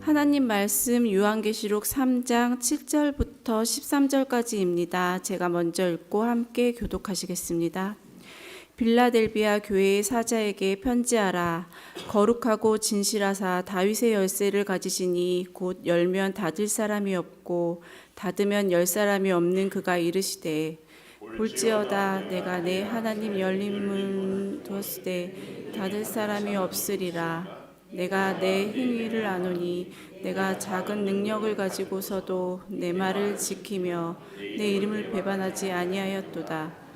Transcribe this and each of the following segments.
하나님 말씀 요한계시록 3장 7절부터 13절까지입니다. 제가 먼저 읽고 함께 교독하시겠습니다. 빌라델비아 교회의 사자에게 편지하라. 거룩하고 진실하사 다윗의 열쇠를 가지시니 곧 열면 닫을 사람이 없고 닫으면 열 사람이 없는 그가 이르시되 볼지어다 내가 내 하나님 열린 문 두었으되 닫을 사람이 없으리라. 내가 내 행위를 아노니 내가 작은 능력을 가지고서도 내 말을 지키며 내 이름을 배반하지 아니하였도다.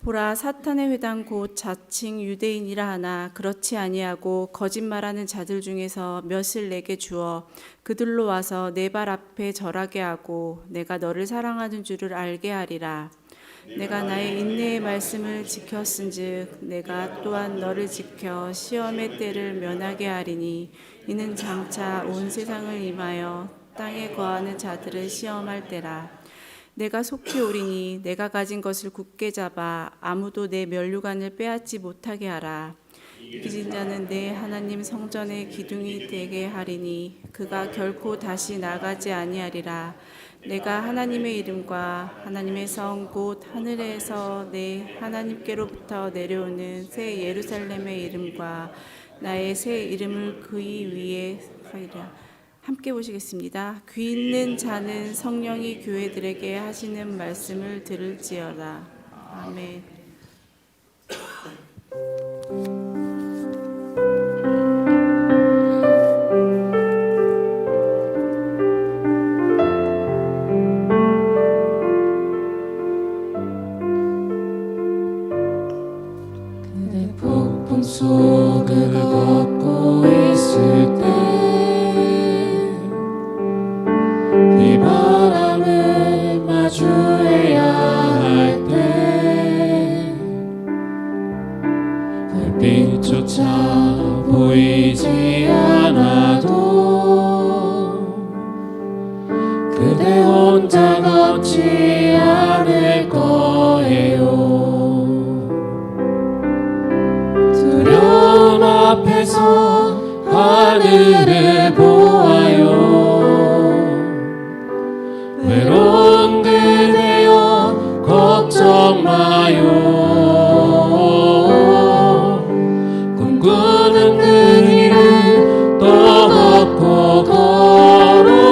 보라, 사탄의 회당 곧 자칭 유대인이라 하나 그렇지 아니하고 거짓말하는 자들 중에서 몇을 내게 주어 그들로 와서 내 발 앞에 절하게 하고 내가 너를 사랑하는 줄을 알게 하리라. 내가 나의 인내의 말씀을 지켰은즉 내가 또한 너를 지켜 시험의 때를 면하게 하리니 이는 장차 온 세상을 임하여 땅에 거하는 자들을 시험할 때라. 내가 속히 오리니 내가 가진 것을 굳게 잡아 아무도 내 면류관을 빼앗지 못하게 하라. 이기진 자는 내 하나님 성전의 기둥이 되게 하리니 그가 결코 다시 나가지 아니하리라. 내가 하나님의 이름과 하나님의 성 곧 하늘에서 내 하나님께로부터 내려오는 새 예루살렘의 이름과 나의 새 이름을 그의 위에 하리라. 함께 보시겠습니다. 귀 있는 자는 성령이 교회들에게 하시는 말씀을 들을지어다. 아멘. 그대 폭풍 속을 걷고 있을 때 비바람을 마주해야 할 때 별빛조차 보이지 않아도 그대 혼자 걷지 않을 거예요. 두려움 앞에서 하늘을 보아요. 외로운 그대여 걱정 마요. 꿈꾸는 그 길을 또 걷고 걸어요.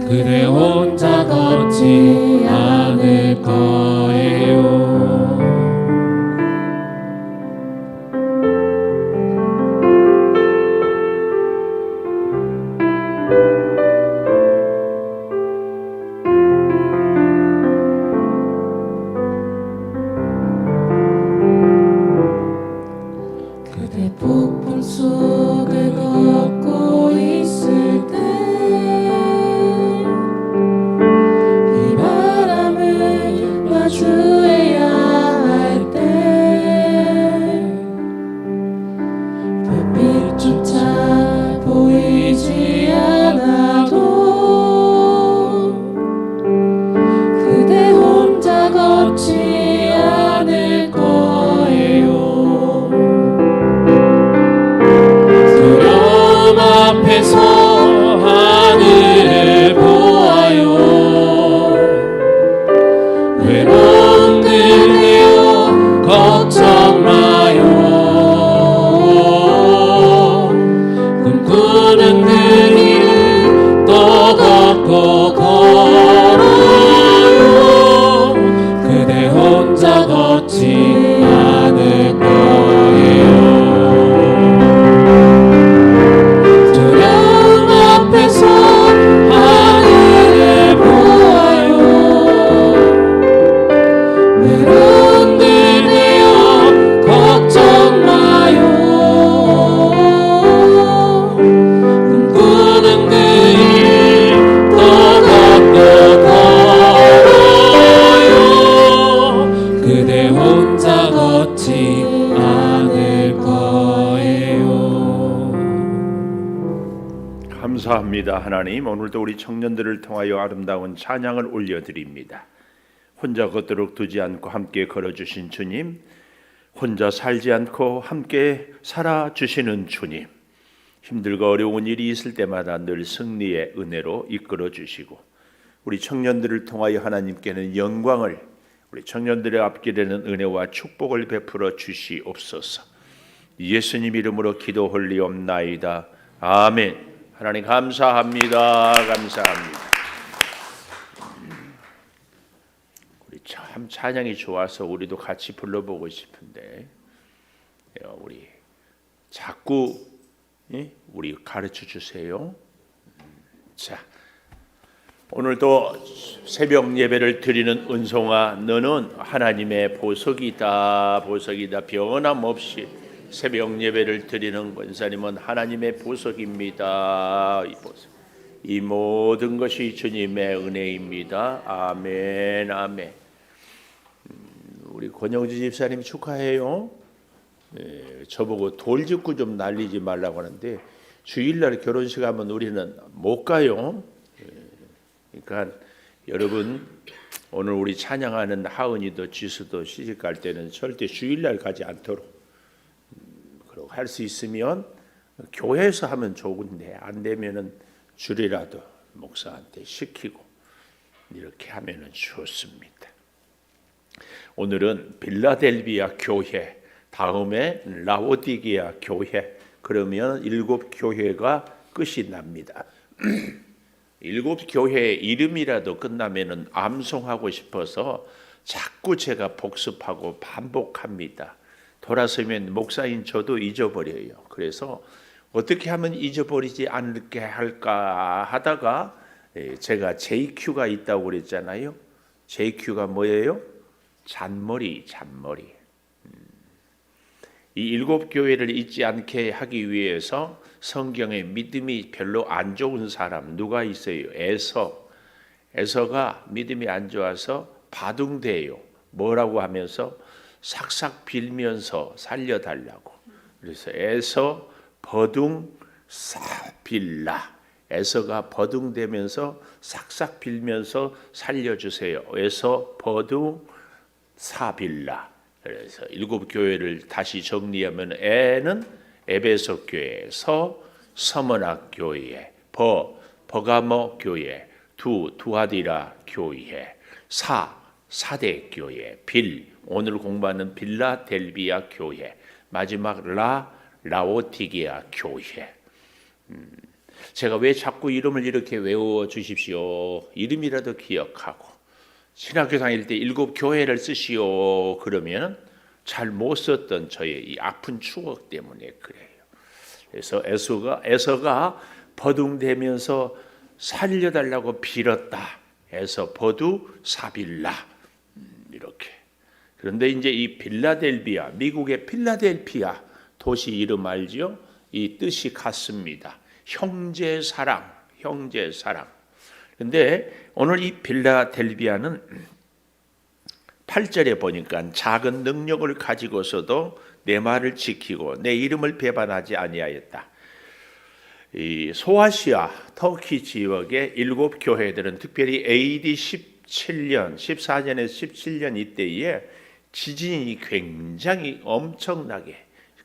그대 혼자 걷지 않을 거예요. 그대 폭풍 속을 걷고 있을 때 비바람을 마주해야 할 때 별빛조차 보이지 않아도 그대 혼자 걷지 않을 거예요. 두려움 앞에서 하늘을 보아요. 외로운 그대여 걱정 마요. 꿈꾸는 그 길을 또 걷고 걸어요. 그대 혼자 걷지 않을 거예요. 두려움 앞에서 하늘을 보아요. 외로운 그대여 걱정 마요. 꿈꾸는 그 길 또 걷고 걸어요. 그대 혼자 걷지 않을 거예요. 감사합니다. 하나님, 오늘도 우리 청년들을 통하여 아름다운 찬양을 올려드립니다. 혼자 걷도록 두지 않고 함께 걸어주신 주님, 혼자 살지 않고 함께 살아주시는 주님, 힘들고 어려운 일이 있을 때마다 늘 승리의 은혜로 이끌어 주시고 우리 청년들을 통하여 하나님께는 영광을, 우리 청년들의 앞길에 되는 은혜와 축복을 베풀어 주시옵소서. 예수님 이름으로 기도홀리옵나이다. 아멘. 하나님 감사합니다. 감사합니다. 우리 참 찬양이 좋아서 우리도 같이 불러보고 싶은데 우리 자꾸 우리 가르쳐 주세요. 자, 오늘도 새벽 예배를 드리는 은송아, 너는 하나님의 보석이다. 보석이다. 변함없이 새벽 예배를 드리는 권사님은 하나님의 보석입니다. 이 보석, 이 모든 것이 주님의 은혜입니다. 아멘. 아멘. 우리 권영주 집사님 축하해요. 저보고 돌직구 좀 날리지 말라고 하는데 주일날 결혼식 하면 우리는 못 가요. 그러니까 여러분, 오늘 우리 찬양하는 하은이도 지수도 시집 갈 때는 절대 주일날 가지 않도록, 그리고 할 수 있으면 교회에서 하면 좋은데 안 되면은 주일이라도 목사한테 시키고 이렇게 하면은 좋습니다. 오늘은 빌라델비아 교회, 다음에 라오디게아 교회, 그러면 7교회가 끝이 납니다. 7교회의 이름이라도 끝나면은 암송하고 싶어서 자꾸 제가 복습하고 반복합니다. 돌아서면 목사인 저도 잊어버려요. 그래서 어떻게 하면 잊어버리지 않게 할까 하다가 제가 JQ가 있다고 그랬잖아요. JQ가 뭐예요? 잔머리. 이 7교회를 잊지 않게 하기 위해서 성경에 믿음이 별로 안 좋은 사람 누가 있어요? 에서가 믿음이 안 좋아서 바둥대요. 뭐라고 하면서 삭삭 빌면서 살려달라고. 그래서 에서 버둥 사빌라. 에서가 버둥대면서 삭삭 빌면서 살려주세요. 에서 버둥 사빌라. 그래서 7교회를 다시 정리하면 에는 에베소 교회, 서머나 교회, 버가모 교회, 두아디라 교회, 사대 교회, 오늘 공부하는 빌라델비아 교회, 마지막 라오디게아 교회. 제가 왜 자꾸 이름을 이렇게 외워 주십시오. 이름이라도 기억하고 신학교 다닐 때 7교회를 쓰시오 그러면 잘 못 썼던 저의 이 아픈 추억 때문에 그래요. 그래서 에서가 버둥대면서 살려달라고 빌었다. 에서 버두 사빌라 이렇게. 그런데 이제 이 빌라델비아, 미국의 필라델피아 도시 이름 알죠? 이 뜻이 같습니다. 형제 사랑. 근데 오늘 이 빌라델비아는 8절에 보니까 작은 능력을 가지고서도 내 말을 지키고 내 이름을 배반하지 아니하였다. 이 소아시아 터키 지역의 7교회들은 특별히 AD 14년에서 17년 이때에 지진이 굉장히 엄청나게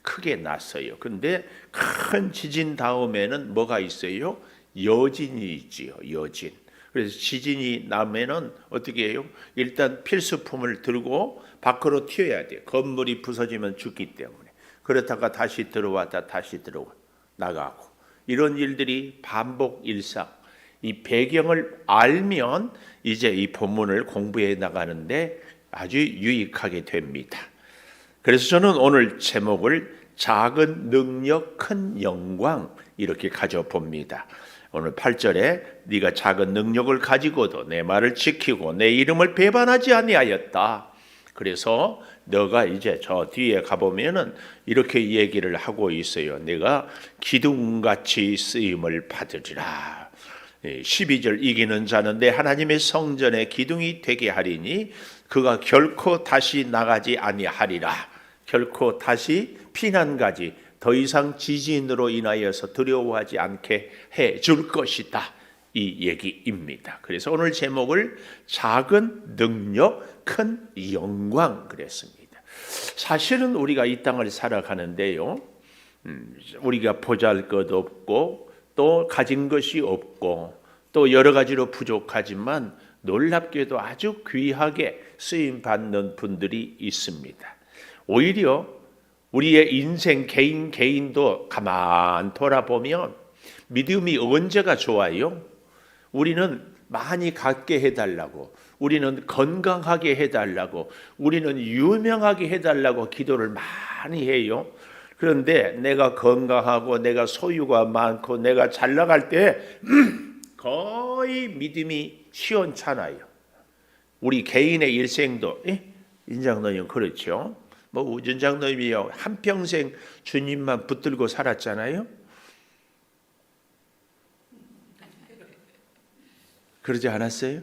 크게 났어요. 근데 큰 지진 다음에는 뭐가 있어요? 여진이 있지요. 여진. 그래서 지진이 나면은 어떻게 해요? 일단 필수품을 들고 밖으로 튀어야 돼요. 건물이 부서지면 죽기 때문에. 그렇다가 다시 들어왔다 다시 나가고. 이런 일들이 반복 일상. 이 배경을 알면 이제 이 본문을 공부해 나가는데 아주 유익하게 됩니다. 그래서 저는 오늘 제목을 작은 능력 큰 영광 이렇게 가져봅니다. 오늘 8절에 네가 작은 능력을 가지고도 내 말을 지키고 내 이름을 배반하지 아니하였다. 그래서 너가 이제 저 뒤에 가보면은 이렇게 얘기를 하고 있어요. 내가 기둥같이 쓰임을 받으리라. 12절 이기는 자는 내 하나님의 성전에 기둥이 되게 하리니 그가 결코 다시 나가지 아니하리라. 결코 다시 피난가지 더 이상 지진으로 인하여서 두려워하지 않게 해줄 것이다. 이 얘기입니다. 그래서 오늘 제목을 작은 능력, 큰 영광 그랬습니다. 사실은 우리가 이 땅을 살아가는데요. 우리가 보잘것없고 또 가진 것이 없고 또 여러 가지로 부족하지만 놀랍게도 아주 귀하게 쓰임 받는 분들이 있습니다. 오히려 우리의 인생 개인도 가만 돌아보면 믿음이 언제가 좋아요? 우리는 많이 갖게 해달라고, 우리는 건강하게 해달라고, 우리는 유명하게 해달라고 기도를 많이 해요. 그런데 내가 건강하고 내가 소유가 많고 내가 잘 나갈 때 거의 믿음이 시원찮아요. 우리 개인의 일생도 인장노님 그렇죠. 뭐 우준장노님이요 한평생 주님만 붙들고 살았잖아요. 그러지 않았어요?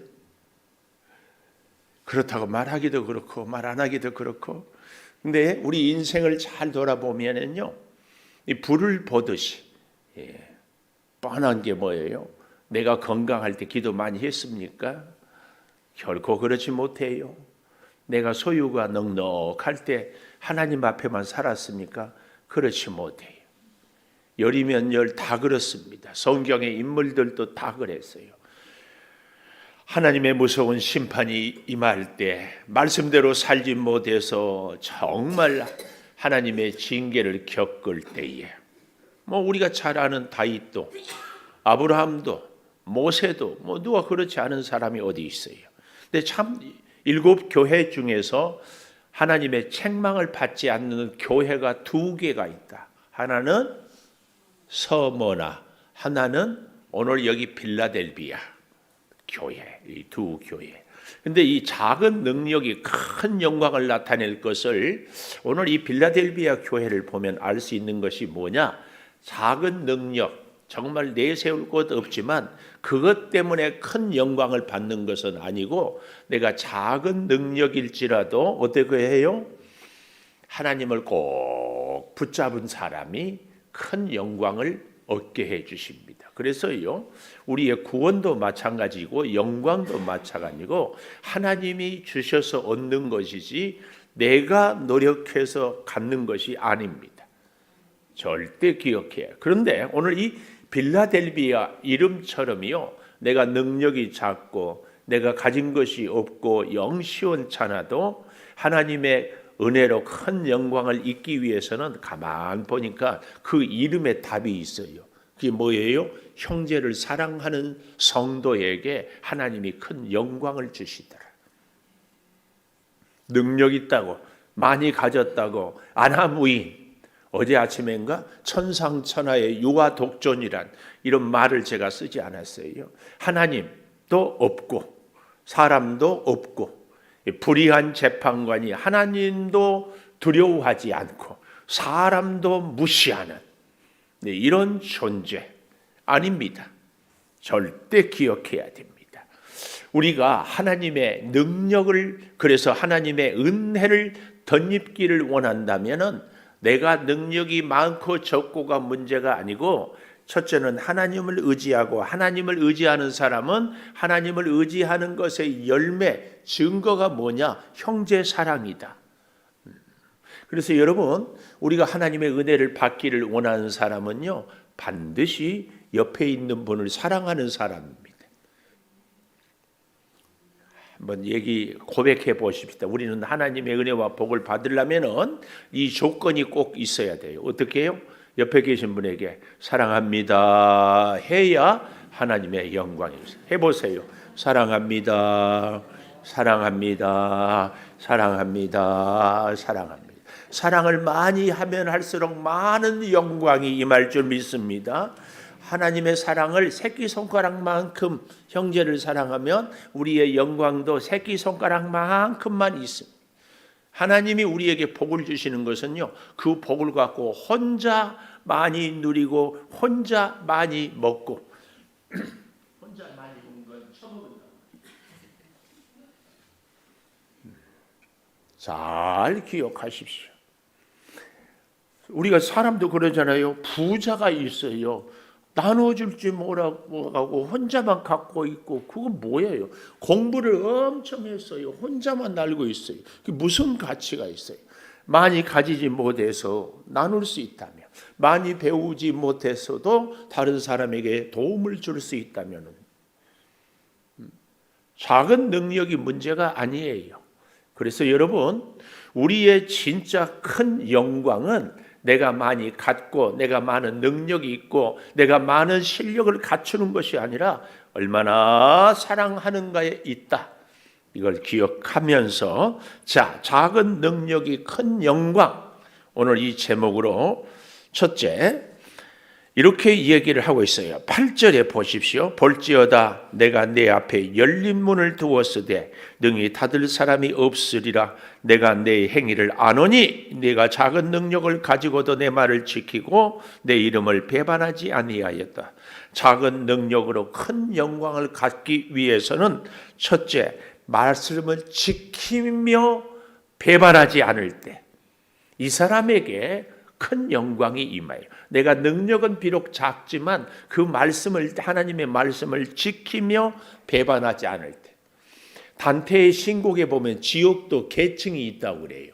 그렇다고 말하기도 그렇고 말 안 하기도 그렇고. 근데 우리 인생을 잘 돌아보면은요, 이 불을 보듯이 뻔한 게 뭐예요? 내가 건강할 때 기도 많이 했습니까? 결코 그렇지 못해요. 내가 소유가 넉넉할 때 하나님 앞에만 살았습니까? 그렇지 못해요. 열이면 열 다 그렇습니다. 성경의 인물들도 다 그랬어요. 하나님의 무서운 심판이 임할 때 말씀대로 살지 못해서 정말 하나님의 징계를 겪을 때에 뭐 우리가 잘 아는 다윗도 아브라함도 모세도 뭐 누가 그렇지 않은 사람이 어디 있어요. 근데 참 7교회 중에서 하나님의 책망을 받지 않는 교회가 2개가 있다. 하나는 서머나 하나는 오늘 여기 빌라델비아 교회, 이 2교회. 근데 이 작은 능력이 큰 영광을 나타낼 것을 오늘 이 빌라델비아 교회를 보면 알 수 있는 것이 뭐냐? 작은 능력, 정말 내세울 것 없지만 그것 때문에 큰 영광을 받는 것은 아니고 내가 작은 능력일지라도 어떻게 해요? 하나님을 꼭 붙잡은 사람이 큰 영광을 얻게 해 주십니다. 그래서요, 우리의 구원도 마찬가지고 영광도 마찬가지고 하나님이 주셔서 얻는 것이지 내가 노력해서 갖는 것이 아닙니다. 절대 기억해야. 그런데 오늘 이 빌라델비아 이름처럼요, 내가 능력이 작고 내가 가진 것이 없고 영 시원찮아도 하나님의 은혜로 큰 영광을 잊기 위해서는 가만 보니까 그 이름에 답이 있어요. 그게 뭐예요? 형제를 사랑하는 성도에게 하나님이 큰 영광을 주시더라. 능력 있다고 많이 가졌다고 안하무인, 어제 아침엔가 천상천하의 유아독존이란 이런 말을 제가 쓰지 않았어요. 하나님도 없고 사람도 없고 불의한 재판관이 하나님도 두려워하지 않고 사람도 무시하는 이런 존재 아닙니다. 절대 기억해야 됩니다. 우리가 하나님의 능력을, 그래서 하나님의 은혜를 덧입기를 원한다면은 내가 능력이 많고 적고가 문제가 아니고, 첫째는 하나님을 의지하고, 하나님을 의지하는 사람은 하나님을 의지하는 것의 열매, 증거가 뭐냐? 형제 사랑이다. 그래서 여러분, 우리가 하나님의 은혜를 받기를 원하는 사람은요, 반드시 옆에 있는 분을 사랑하는 사람입니다. 한번 고백해 보십시다. 우리는 하나님의 은혜와 복을 받으려면은 이 조건이 꼭 있어야 돼요. 어떻게 해요? 옆에 계신 분에게 사랑합니다 해야 하나님의 영광이 있어요. 해보세요. 사랑합니다. 사랑합니다. 사랑합니다. 사랑합니다. 사랑을 많이 하면 할수록 많은 영광이 임할 줄 믿습니다. 하나님의 사랑을 새끼손가락만큼 형제를 사랑하면 우리의 영광도 새끼손가락만큼만 있습니다. 하나님이 우리에게 복을 주시는 것은요, 그 복을 갖고 혼자 많이 누리고 혼자 많이 먹고 혼자 많이 먹는 건 처먹은다. 잘 기억하십시오. 우리가 사람도 그러잖아요. 부자가 있어요. 나눠줄지 뭐라고 하고 혼자만 갖고 있고, 그건 뭐예요? 공부를 엄청 했어요. 혼자만 알고 있어요. 그게 무슨 가치가 있어요? 많이 가지지 못해서 나눌 수 있다면. 많이 배우지 못했어도 다른 사람에게 도움을 줄 수 있다면 작은 능력이 문제가 아니에요. 그래서 여러분, 우리의 진짜 큰 영광은 내가 많이 갖고 내가 많은 능력이 있고 내가 많은 실력을 갖추는 것이 아니라 얼마나 사랑하는가에 있다. 이걸 기억하면서 작은 능력이 큰 영광, 오늘 이 제목으로 첫째 이렇게 얘기를 하고 있어요. 8절에 보십시오. 볼지어다 내가 내 앞에 열린 문을 두었으되 능히 닫을 사람이 없으리라. 내가 내 행위를 아노니 네가 작은 능력을 가지고도 내 말을 지키고 내 이름을 배반하지 아니하였다. 작은 능력으로 큰 영광을 갖기 위해서는 첫째, 말씀을 지키며 배반하지 않을 때 이 사람에게 큰 영광이 임해요. 내가 능력은 비록 작지만 그 말씀을, 하나님의 말씀을 지키며 배반하지 않을 때. 단테의 신곡에 보면 지옥도 계층이 있다고 그래요.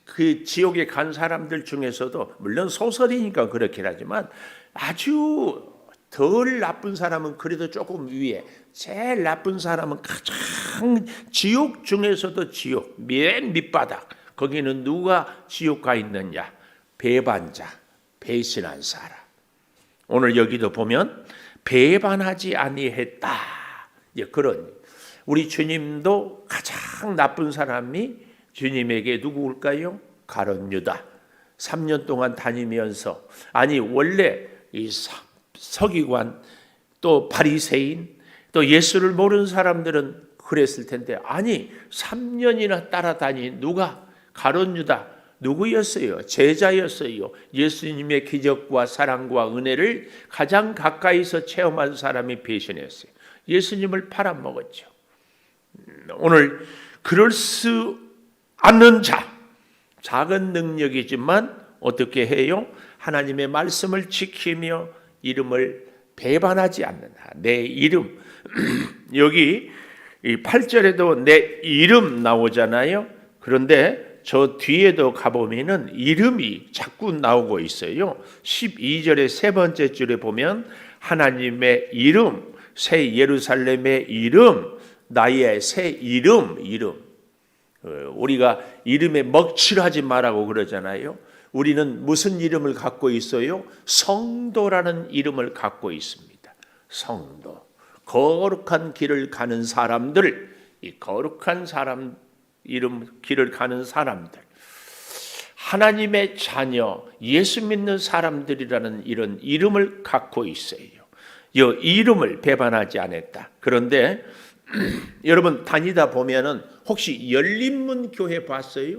그 지옥에 간 사람들 중에서도 물론 소설이니까 그렇긴 하지만 아주 덜 나쁜 사람은 그래도 조금 위에, 제일 나쁜 사람은 가장 지옥 중에서도 지옥, 맨 밑바닥. 거기는 누가 지옥 가 있느냐? 배반자, 배신한 사람. 오늘 여기도 보면 배반하지 아니했다. 그런 우리 주님도 가장 나쁜 사람이 주님에게 누구일까요? 가룟 유다. 3년 동안 다니면서 아니 원래 이 서기관 또 바리새인 또 예수를 모르는 사람들은 그랬을 텐데 아니 3년이나 따라다닌 누가 가룟 유다 누구였어요? 제자였어요. 예수님의 기적과 사랑과 은혜를 가장 가까이서 체험한 사람이 배신했어요. 예수님을 팔아먹었죠. 오늘 그럴 수 않는 자, 작은 능력이지만 어떻게 해요? 하나님의 말씀을 지키며 이름을 배반하지 않는다. 내 이름. 여기 8절에도 내 이름 나오잖아요. 그런데 저 뒤에도 가보면은 이름이 자꾸 나오고 있어요. 12절의 세 번째 줄에 보면 하나님의 이름, 새 예루살렘의 이름, 나의 새 이름. 우리가 이름에 먹칠하지 말라고 그러잖아요. 우리는 무슨 이름을 갖고 있어요? 성도라는 이름을 갖고 있습니다. 성도. 거룩한 길을 가는 사람들, 이 거룩한 사람 이름 길을 가는 사람들, 하나님의 자녀, 예수 믿는 사람들이라는 이런 이름을 갖고 있어요. 이 이름을 배반하지 않았다. 그런데 여러분 다니다 보면은 혹시 열린문 교회 봤어요?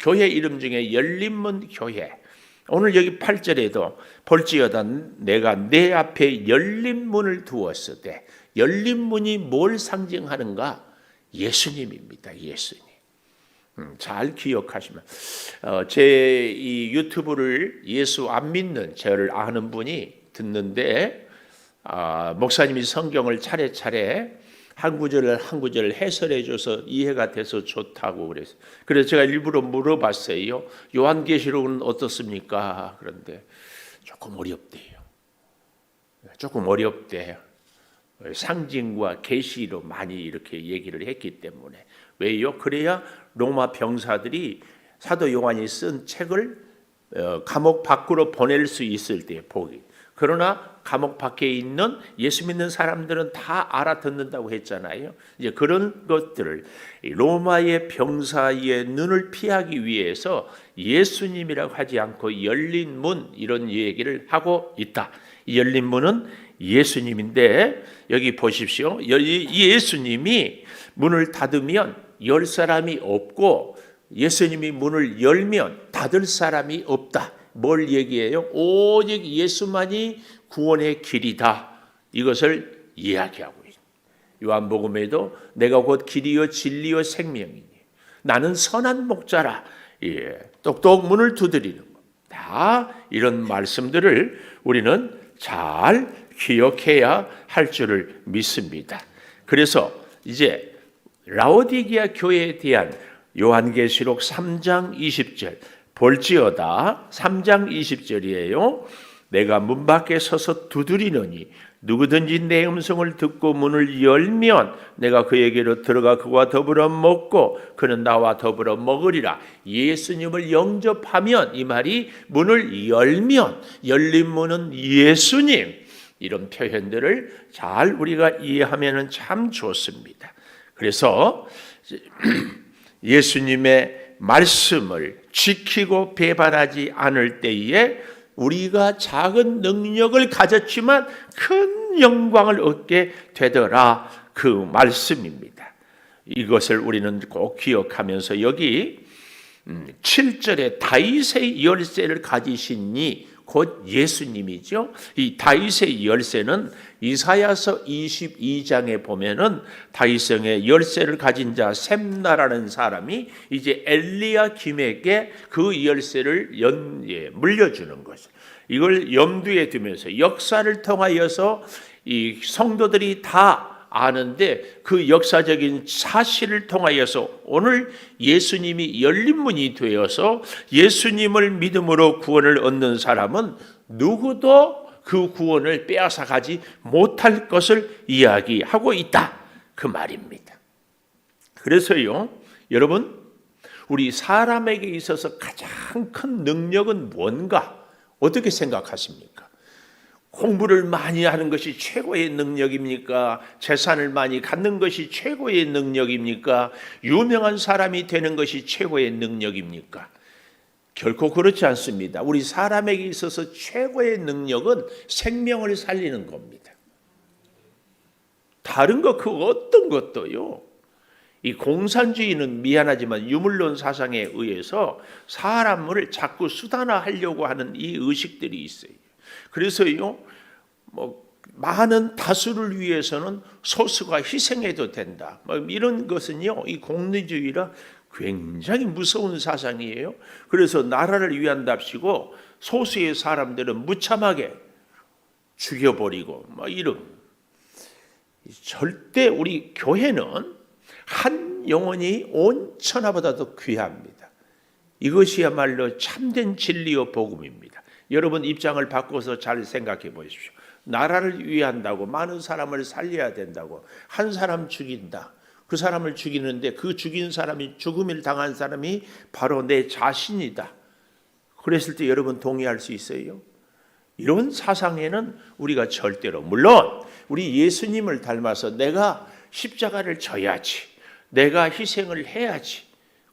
교회 이름 중에 열린문 교회. 오늘 여기 8절에도 볼지어다 내가 내 앞에 열린 문을 두었으되, 열린 문이 뭘 상징하는가? 예수님입니다. 예수님. 잘 기억하시면 제 이 유튜브를 예수 안 믿는 저를 아는 분이 듣는데 목사님이 성경을 차례차례 한 구절을 한 구절 해설해줘서 이해가 돼서 좋다고 그래서 제가 일부러 물어봤어요. 요한계시록은 어떻습니까? 그런데 조금 어렵대요. 조금 어렵대요. 상징과 계시로 많이 이렇게 얘기를 했기 때문에. 왜요? 그래야 로마 병사들이 사도 요한이 쓴 책을 감옥 밖으로 보낼 수 있을 때 보기. 그러나 감옥 밖에 있는 예수 믿는 사람들은 다 알아듣는다고 했잖아요. 이제 그런 것들을 로마의 병사의 눈을 피하기 위해서 예수님이라고 하지 않고 열린 문 이런 얘기를 하고 있다. 이 열린 문은 예수님인데 여기 보십시오. 이 예수님이 문을 닫으면 열 사람이 없고 예수님이 문을 열면 닫을 사람이 없다. 뭘 얘기해요? 오직 예수만이 구원의 길이다. 이것을 이야기하고 있습니다. 요한복음에도 내가 곧 길이요 진리요 생명이니 나는 선한 목자라. 똑똑 문을 두드리는 것. 다 이런 말씀들을 우리는 잘 기억해야 할 줄을 믿습니다. 그래서 이제 라오디게아 교회에 대한 요한계시록 3장 20절 볼지어다 3장 20절이에요. 내가 문 밖에 서서 두드리노니 누구든지 내 음성을 듣고 문을 열면 내가 그에게로 들어가 그와 더불어 먹고 그는 나와 더불어 먹으리라. 예수님을 영접하면, 이 말이 문을 열면, 열린 문은 예수님, 이런 표현들을 잘 우리가 이해하면 참 좋습니다. 그래서 예수님의 말씀을 지키고 배반하지 않을 때에 우리가 작은 능력을 가졌지만 큰 영광을 얻게 되더라, 그 말씀입니다. 이것을 우리는 꼭 기억하면서 여기 7절에 다윗의 열쇠를 가지시니 곧 예수님이죠. 이 다윗의 열쇠는 이사야서 22장에 보면은 다윗성의 열쇠를 가진 자 셈나라는 사람이 이제 엘리야김에게 그 열쇠를 물려주는 것이죠. 이걸 염두에 두면서 역사를 통하여서 이 성도들이 다 아는데 그 역사적인 사실을 통하여서 오늘 예수님이 열린 문이 되어서 예수님을 믿음으로 구원을 얻는 사람은 누구도 그 구원을 빼앗아 가지 못할 것을 이야기하고 있다, 그 말입니다. 그래서요, 여러분, 우리 사람에게 있어서 가장 큰 능력은 뭔가 어떻게 생각하십니까? 공부를 많이 하는 것이 최고의 능력입니까? 재산을 많이 갖는 것이 최고의 능력입니까? 유명한 사람이 되는 것이 최고의 능력입니까? 결코 그렇지 않습니다. 우리 사람에게 있어서 최고의 능력은 생명을 살리는 겁니다. 다른 것 그 어떤 것도요. 이 공산주의는 미안하지만 유물론 사상에 의해서 사람을 자꾸 수단화하려고 하는 이 의식들이 있어요. 그래서요, 많은 다수를 위해서는 소수가 희생해도 된다, 이런 것은요, 이 공리주의라 굉장히 무서운 사상이에요. 그래서 나라를 위한답시고 소수의 사람들은 무참하게 죽여버리고 이런. 절대 우리 교회는 한 영혼이 온 천하보다도 귀합니다. 이것이야말로 참된 진리의 복음입니다. 여러분 입장을 바꿔서 잘 생각해 보십시오. 나라를 위한다고 많은 사람을 살려야 된다고 한 사람 죽인다. 그 사람을 죽이는데 그 죽인 사람이, 죽음을 당한 사람이 바로 내 자신이다. 그랬을 때 여러분 동의할 수 있어요? 이런 사상에는 우리가 절대로, 물론 우리 예수님을 닮아서 내가 십자가를 져야지, 내가 희생을 해야지,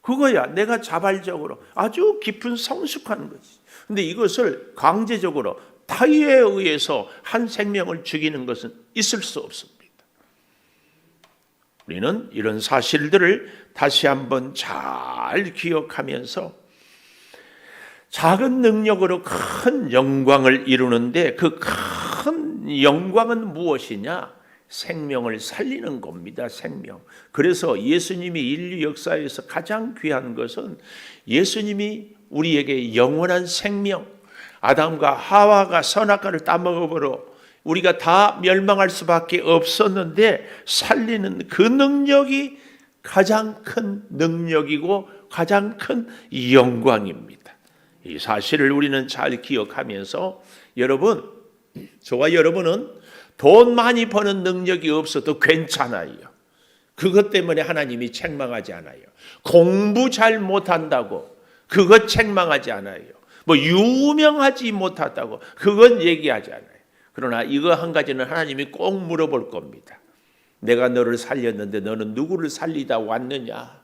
그거야 내가 자발적으로 아주 깊은 성숙한 거지. 근데 이것을 강제적으로 타의에 의해서 한 생명을 죽이는 것은 있을 수 없습니다. 우리는 이런 사실들을 다시 한번 잘 기억하면서 작은 능력으로 큰 영광을 이루는데 그 큰 영광은 무엇이냐? 생명을 살리는 겁니다. 생명. 그래서 예수님이 인류 역사에서 가장 귀한 것은 예수님이 우리에게 영원한 생명, 아담과 하와가 선악과를 따먹어버려 우리가 다 멸망할 수밖에 없었는데 살리는 그 능력이 가장 큰 능력이고 가장 큰 영광입니다. 이 사실을 우리는 잘 기억하면서 여러분, 저와 여러분은 돈 많이 버는 능력이 없어도 괜찮아요. 그것 때문에 하나님이 책망하지 않아요. 공부 잘 못한다고 그것 책망하지 않아요. 유명하지 못하다고 그건 얘기하지 않아요. 그러나 이거 한 가지는 하나님이 꼭 물어볼 겁니다. 내가 너를 살렸는데 너는 누구를 살리다 왔느냐?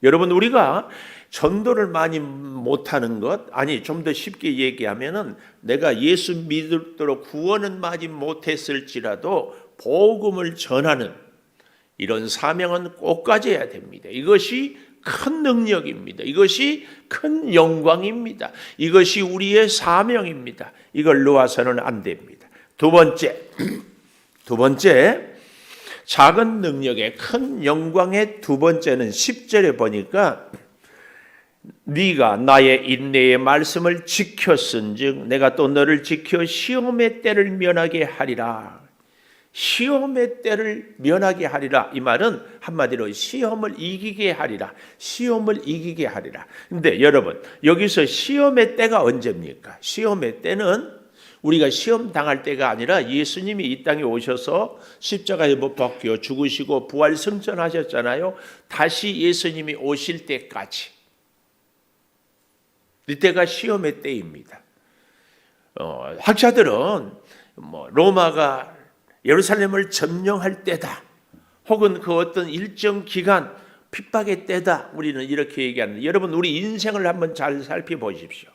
여러분, 우리가 전도를 많이 못하는 것, 아니 좀 더 쉽게 얘기하면은 내가 예수 믿도록 구원은 많이 못했을지라도 복음을 전하는 이런 사명은 꼭 가져야 됩니다. 이것이 큰 능력입니다. 이것이 큰 영광입니다. 이것이 우리의 사명입니다. 이걸 놓아서는 안 됩니다. 두 번째 작은 능력의 큰 영광의 두 번째는 10절에 보니까 네가 나의 인내의 말씀을 지켰은즉 내가 또 너를 지켜 시험의 때를 면하게 하리라. 시험의 때를 면하게 하리라. 이 말은 한마디로 시험을 이기게 하리라. 시험을 이기게 하리라. 근데 여러분, 여기서 시험의 때가 언제입니까? 시험의 때는 우리가 시험 당할 때가 아니라 예수님이 이 땅에 오셔서 십자가에 못 박혀 죽으시고 부활 승천하셨잖아요. 다시 예수님이 오실 때까지. 이때가 시험의 때입니다. 학자들은 로마가 예루살렘을 점령할 때다, 혹은 그 어떤 일정 기간 핍박의 때다, 우리는 이렇게 얘기하는데, 여러분 우리 인생을 한번 잘 살펴보십시오.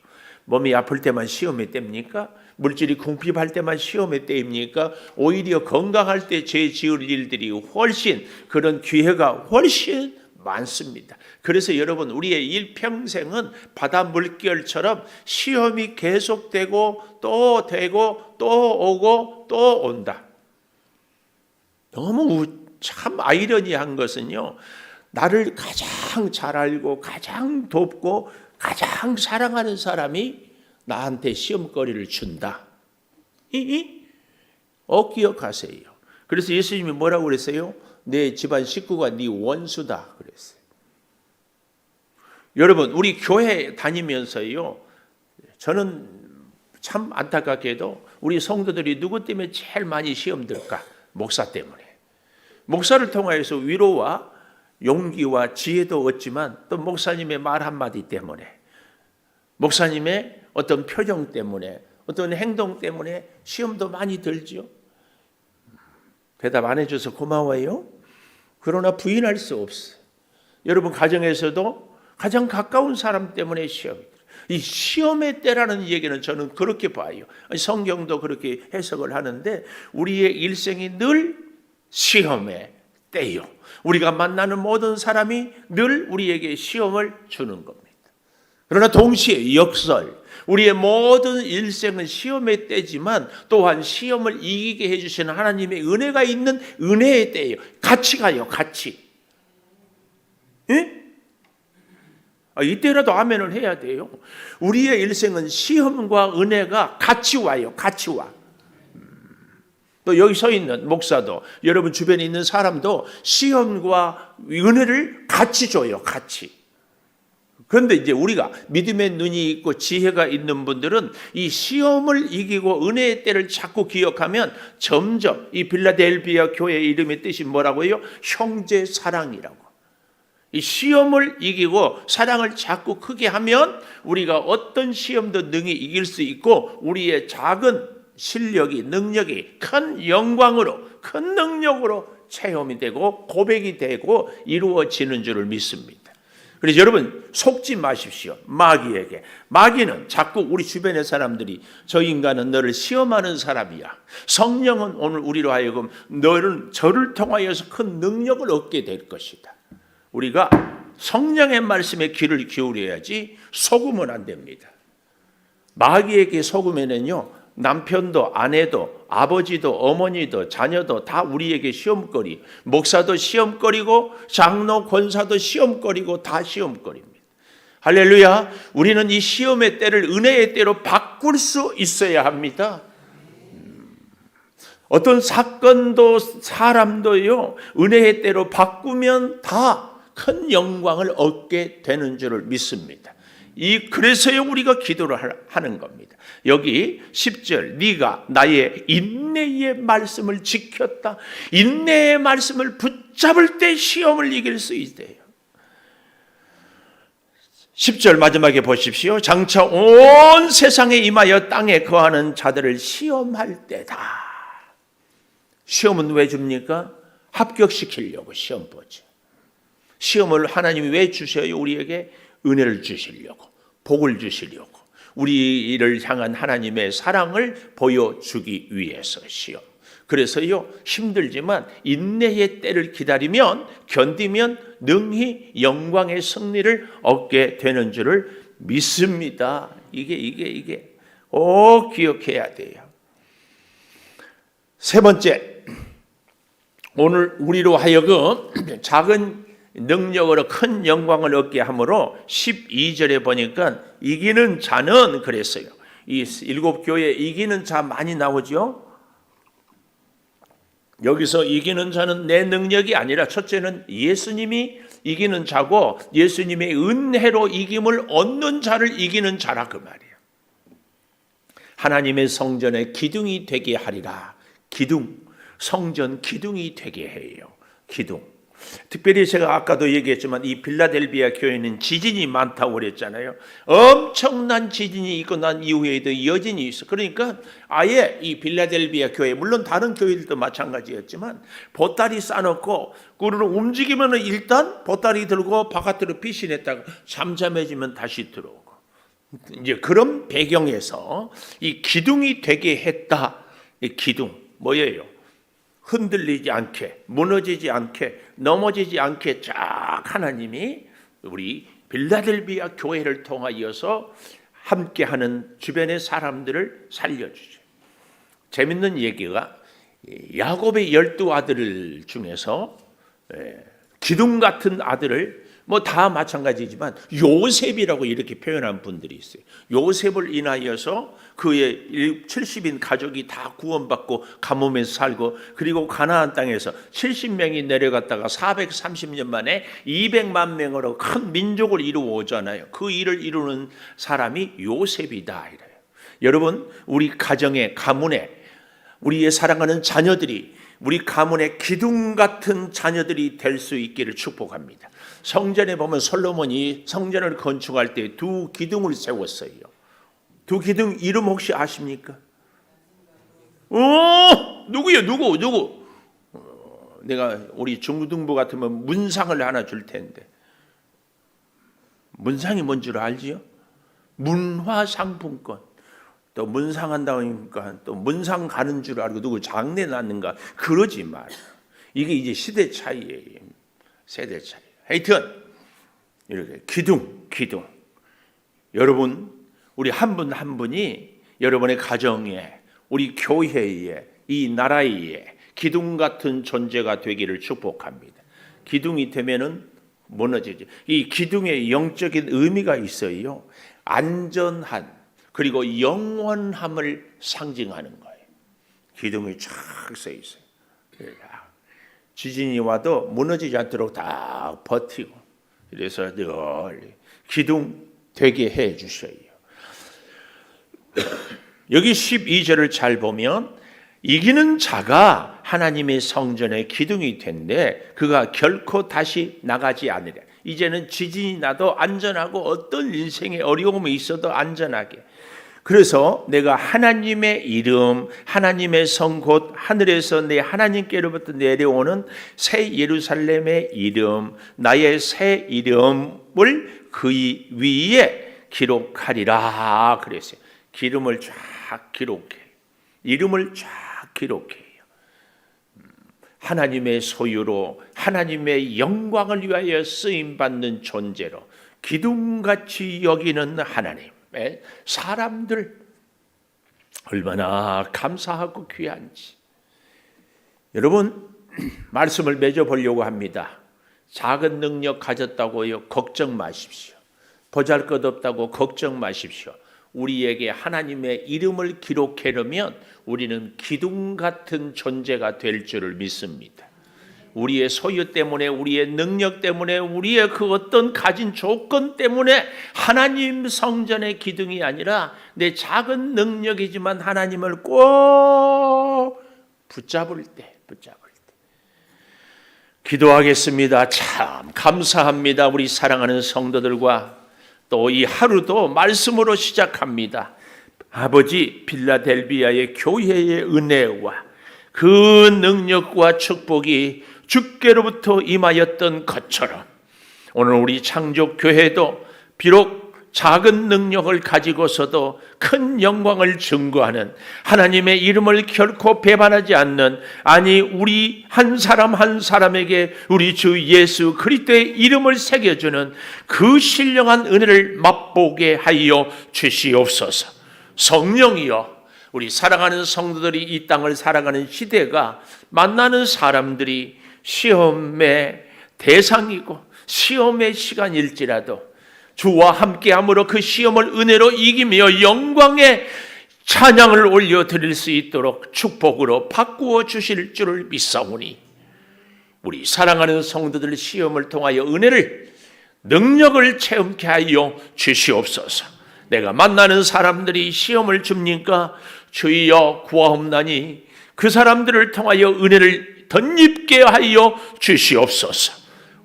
몸이 아플 때만 시험의 때입니까? 물질이 궁핍할 때만 시험의 때입니까? 오히려 건강할 때 죄 지을 일들이 훨씬, 그런 기회가 훨씬 많습니다. 그래서 여러분, 우리의 일평생은 바다 물결처럼 시험이 계속되고 또 되고 또 오고 또 온다. 너무 참 아이러니한 것은요, 나를 가장 잘 알고 가장 돕고 가장 사랑하는 사람이 나한테 시험거리를 준다. 기억하세요. 그래서 예수님이 뭐라고 그랬어요? 내 집안 식구가 네 원수다 그랬어요. 여러분, 우리 교회 다니면서요, 저는 참 안타깝게도 우리 성도들이 누구 때문에 제일 많이 시험 들까? 목사 때문에. 목사를 통하여서 위로와 용기와 지혜도 얻지만 또 목사님의 말 한마디 때문에, 목사님의 어떤 표정 때문에, 어떤 행동 때문에 시험도 많이 들죠. 대답 안 해줘서 고마워요. 그러나 부인할 수 없어요. 여러분, 가정에서도 가장 가까운 사람 때문에 시험이 들어요. 이 시험의 때라는 얘기는 저는 그렇게 봐요. 성경도 그렇게 해석을 하는데, 우리의 일생이 늘 시험의 때요. 우리가 만나는 모든 사람이 늘 우리에게 시험을 주는 겁니다. 그러나 동시에 역설, 우리의 모든 일생은 시험의 때지만 또한 시험을 이기게 해주시는 하나님의 은혜가 있는 은혜의 때예요. 같이 가요, 같이. 예? 이때라도 아멘을 해야 돼요. 우리의 일생은 시험과 은혜가 같이 와요, 같이 와. 또 여기 서 있는 목사도, 여러분 주변에 있는 사람도 시험과 은혜를 같이 줘요, 같이. 그런데 이제 우리가 믿음의 눈이 있고 지혜가 있는 분들은 이 시험을 이기고 은혜의 때를 자꾸 기억하면 점점, 이 빌라델비아 교회 이름의 뜻이 뭐라고요? 형제 사랑이라고. 이 시험을 이기고 사랑을 자꾸 크게 하면 우리가 어떤 시험도 능히 이길 수 있고, 우리의 작은 실력이, 능력이 큰 영광으로, 큰 능력으로 체험이 되고 고백이 되고 이루어지는 줄을 믿습니다. 그래서 여러분, 속지 마십시오. 마귀에게. 마귀는 자꾸 우리 주변의 사람들이, 저 인간은 너를 시험하는 사람이야. 성령은 오늘 우리로 하여금 너는 저를 통하여서 큰 능력을 얻게 될 것이다. 우리가 성령의 말씀에 귀를 기울여야지 속으면 안 됩니다. 마귀에게 속으면은요, 남편도 아내도 아버지도 어머니도 자녀도 다 우리에게 시험거리, 목사도 시험거리고 장로 권사도 시험거리고 다 시험거리입니다. 할렐루야. 우리는 이 시험의 때를 은혜의 때로 바꿀 수 있어야 합니다. 어떤 사건도 사람도요, 은혜의 때로 바꾸면 다 큰 영광을 얻게 되는 줄을 믿습니다. 그래서요, 우리가 기도를 하는 겁니다. 여기 10절, 네가 나의 인내의 말씀을 지켰다. 인내의 말씀을 붙잡을 때 시험을 이길 수 있대요. 10절 마지막에 보십시오. 장차 온 세상에 임하여 땅에 거하는 자들을 시험할 때다. 시험은 왜 줍니까? 합격시키려고 시험 보죠. 시험을 하나님이 왜 주셔요? 우리에게 은혜를 주시려고, 복을 주시려고, 우리를 향한 하나님의 사랑을 보여주기 위해서 시험. 그래서요, 힘들지만 인내의 때를 기다리면, 견디면 능히 영광의 승리를 얻게 되는 줄을 믿습니다. 이게 기억해야 돼요. 세 번째, 오늘 우리로 하여금 작은 능력으로 큰 영광을 얻게 하므로 12절에 보니까 이기는 자는 그랬어요. 이 일곱 교회 이기는 자 많이 나오죠. 여기서 이기는 자는 내 능력이 아니라 첫째는 예수님이 이기는 자고 예수님의 은혜로 이김을 얻는 자를 이기는 자라 그 말이에요. 하나님의 성전의 기둥이 되게 하리라. 기둥, 성전 기둥이 되게 해요. 기둥. 특별히 제가 아까도 얘기했지만 이 빌라델비아 교회는 지진이 많다고 그랬잖아요. 엄청난 지진이 있고 난 이후에도 여진이 있어. 그러니까 아예 이 빌라델비아 교회, 물론 다른 교회들도 마찬가지였지만 보따리 싸놓고 그를 움직이면 일단 보따리 들고 바깥으로 피신했다가 잠잠해지면 다시 들어오고, 이제 그런 배경에서 이 기둥이 되게 했다. 이 기둥 뭐예요? 흔들리지 않게, 무너지지 않게, 넘어지지 않게 쫙 하나님이 우리 빌라델비아 교회를 통하여서 함께하는 주변의 사람들을 살려주죠. 재밌는 얘기가 야곱의 12아들 중에서 기둥 같은 아들을 뭐 다 마찬가지지만 요셉이라고 이렇게 표현한 분들이 있어요. 요셉을 인하여서 그의 70인 가족이 다 구원받고 가뭄에서 살고, 그리고 가나안 땅에서 70명이 내려갔다가 430년 만에 200만 명으로 큰 민족을 이루어오잖아요. 그 일을 이루는 사람이 요셉이다 이래요. 여러분, 우리 가정에, 가문에 우리의 사랑하는 자녀들이, 우리 가문의 기둥 같은 자녀들이 될 수 있기를 축복합니다. 성전에 보면 솔로몬이 성전을 건축할 때 두 기둥을 세웠어요. 두 기둥 이름 혹시 아십니까? 누구요? 누구? 내가 우리 중등부 같으면 문상을 하나 줄 텐데. 문상이 뭔 줄 알지요? 문화상품권. 또 문상한다고 하니까 또 문상 가는 줄 알고 누구 장례 났는가 그러지 말. 이게 이제 시대 차이예요. 세대 차이. 하여튼 이렇게 기둥. 여러분, 우리 한 분 한 분이 여러분의 가정에, 우리 교회에, 이 나라에 기둥 같은 존재가 되기를 축복합니다. 기둥이 되면은 무너지죠. 이 기둥의 영적인 의미가 있어요. 안전한, 그리고 영원함을 상징하는 거예요. 기둥이 쫙 서 있어요. 지진이 와도 무너지지 않도록 다 버티고, 그래서 늘 기둥 되게 해 주셔요. 여기 12절을 잘 보면 이기는 자가 하나님의 성전의 기둥이 된데 그가 결코 다시 나가지 않으랴. 이제는 지진이 나도 안전하고 어떤 인생의 어려움이 있어도 안전하게. 그래서 내가 하나님의 이름, 하나님의 성 곧 하늘에서 내 하나님께로부터 내려오는 새 예루살렘의 이름, 나의 새 이름을 그 위에 기록하리라 그랬어요. 기름을 쫙 기록해. 이름을 쫙 기록해요. 하나님의 소유로 하나님의 영광을 위하여 쓰임받는 존재로 기둥같이 여기는 하나님. 사람들 얼마나 감사하고 귀한지. 여러분, 말씀을 맺어보려고 합니다. 작은 능력 가졌다고요? 걱정 마십시오. 보잘것없다고 걱정 마십시오. 우리에게 하나님의 이름을 기록해놓으면 우리는 기둥 같은 존재가 될 줄을 믿습니다. 우리의 소유 때문에, 우리의 능력 때문에, 우리의 그 어떤 가진 조건 때문에 하나님 성전의 기둥이 아니라 내 작은 능력이지만 하나님을 꼭 붙잡을 때 기도하겠습니다. 참 감사합니다. 우리 사랑하는 성도들과 또 이 하루도 말씀으로 시작합니다. 아버지, 빌라델비아의 교회의 은혜와 그 능력과 축복이 주께로부터 임하였던 것처럼 오늘 우리 창조교회도 비록 작은 능력을 가지고서도 큰 영광을 증거하는, 하나님의 이름을 결코 배반하지 않는, 아니 우리 한 사람 한 사람에게 우리 주 예수 그리스도의 이름을 새겨주는 그 신령한 은혜를 맛보게 하여 주시옵소서. 성령이여, 우리 사랑하는 성도들이 이 땅을 살아가는 시대가 만나는 사람들이 시험의 대상이고 시험의 시간일지라도 주와 함께함으로 그 시험을 은혜로 이기며 영광의 찬양을 올려드릴 수 있도록 축복으로 바꾸어 주실 줄을 믿사오니 우리 사랑하는 성도들 시험을 통하여 은혜를 능력을 체험케 하여 주시옵소서. 내가 만나는 사람들이 시험을 줍니까? 주여 구하옵나니 그 사람들을 통하여 은혜를 덧입게 하여 주시옵소서.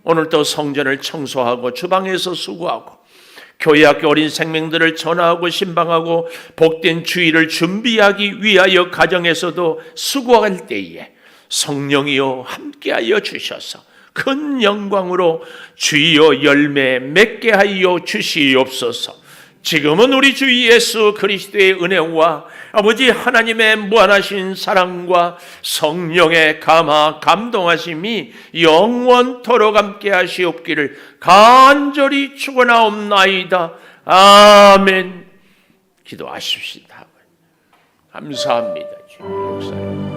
오늘도 성전을 청소하고 주방에서 수고하고 교회 학교 어린 생명들을 전화하고 신방하고 복된 주일을 준비하기 위하여 가정에서도 수고할 때에 성령이여 함께하여 주셔서 큰 영광으로 주여 열매 맺게 하여 주시옵소서. 지금은 우리 주 예수 그리스도의 은혜와 아버지 하나님의 무한하신 사랑과 성령의 감화 감동하심이 영원토록 함께 하시옵기를 간절히 축원하옵나이다. 아멘. 기도하십시다. 감사합니다. 주님 역사님.